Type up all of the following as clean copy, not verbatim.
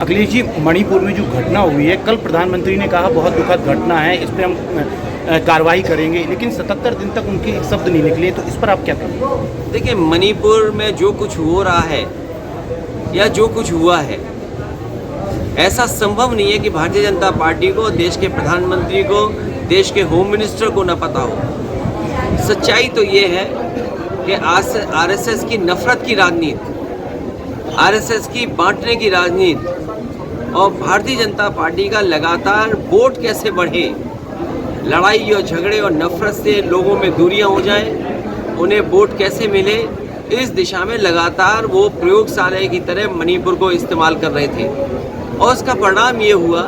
अखिलेश जी, मणिपुर में जो घटना हुई है, कल प्रधानमंत्री ने कहा बहुत दुखद घटना है, इस पर हम कार्रवाई करेंगे, लेकिन 77 दिन तक उनके एक शब्द नहीं निकले, तो इस पर आप क्या कहेंगे? देखिए, मणिपुर में जो कुछ हो रहा है या जो कुछ हुआ है, ऐसा संभव नहीं है कि भारतीय जनता पार्टी को, देश के प्रधानमंत्री को, देश के होम मिनिस्टर को न पता हो। सच्चाई तो ये है कि आरएसएस की नफरत की राजनीति, आरएसएस की बांटने की राजनीति और भारतीय जनता पार्टी का लगातार वोट कैसे बढ़े, लड़ाई और झगड़े और नफरत से लोगों में दूरियां हो जाएं, उन्हें वोट कैसे मिले, इस दिशा में लगातार वो प्रयोगशाला की तरह मणिपुर को इस्तेमाल कर रहे थे। और उसका परिणाम ये हुआ,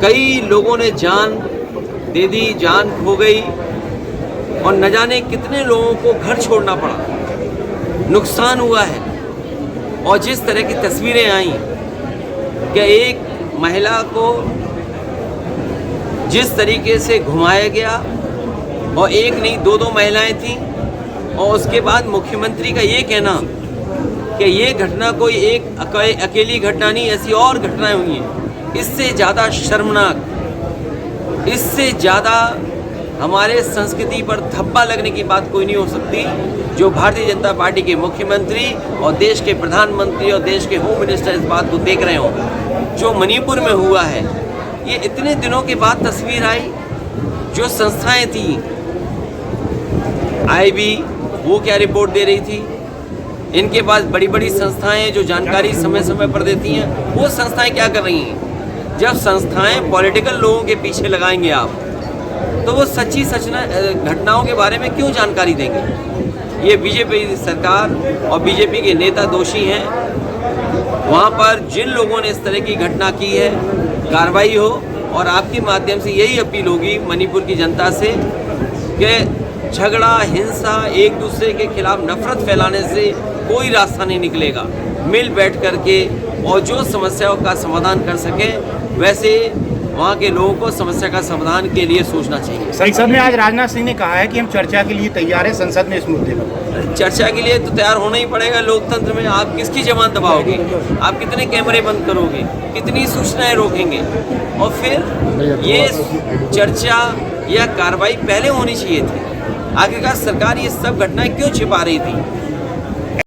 कई लोगों ने जान दे दी, जान खो गई और न जाने कितने लोगों को घर छोड़ना पड़ा, नुकसान हुआ है। और जिस तरह की तस्वीरें आई कि एक महिला को जिस तरीके से घुमाया गया, और एक नहीं दो महिलाएं थीं, और उसके बाद मुख्यमंत्री का ये कहना कि ये घटना कोई एक अकेली घटना नहीं, ऐसी और घटनाएं हुई हैं। इससे ज़्यादा शर्मनाक, इससे ज़्यादा हमारे संस्कृति पर धब्बा लगने की बात कोई नहीं हो सकती, जो भारतीय जनता पार्टी के मुख्यमंत्री और देश के प्रधानमंत्री और देश के होम मिनिस्टर इस बात को देख रहे हो। जो मणिपुर में हुआ है, ये इतने दिनों के बाद तस्वीर आई। जो संस्थाएं थी, आईबी, वो क्या रिपोर्ट दे रही थी, इनके पास बड़ी बड़ी संस्थाएं जो जानकारी समय समय पर देती हैं, वो संस्थाएं क्या कर रही हैं? जब संस्थाएं पॉलिटिकल लोगों के पीछे लगाएंगे आप, तो वो सच्ची घटनाओं के बारे में क्यों जानकारी देंगे? ये बीजेपी सरकार और बीजेपी के नेता दोषी हैं। वहाँ पर जिन लोगों ने इस तरह की घटना की है, कार्रवाई हो। और आपके माध्यम से यही अपील होगी मणिपुर की जनता से कि झगड़ा, हिंसा, एक दूसरे के खिलाफ नफरत फैलाने से कोई रास्ता नहीं निकलेगा। मिल बैठ करके और जो समस्याओं का समाधान कर सके, वैसे वहाँ के लोगों को समस्या का समाधान के लिए सोचना चाहिए। संसद में आज राजनाथ सिंह ने कहा है कि हम चर्चा के लिए तैयार हैं संसद में इस मुद्दे पर। चर्चा के लिए तो तैयार होना ही पड़ेगा। लोकतंत्र में आप किसकी जबान दबाओगे? आप कितने कैमरे बंद करोगे? कितनी सूचनाएं रोकेंगे? और फिर ये चर्चा या कार्रवाई पहले होनी चाहिए थी। आखिरकार सरकार ये सब घटनाएं क्यों छिपा रही थी?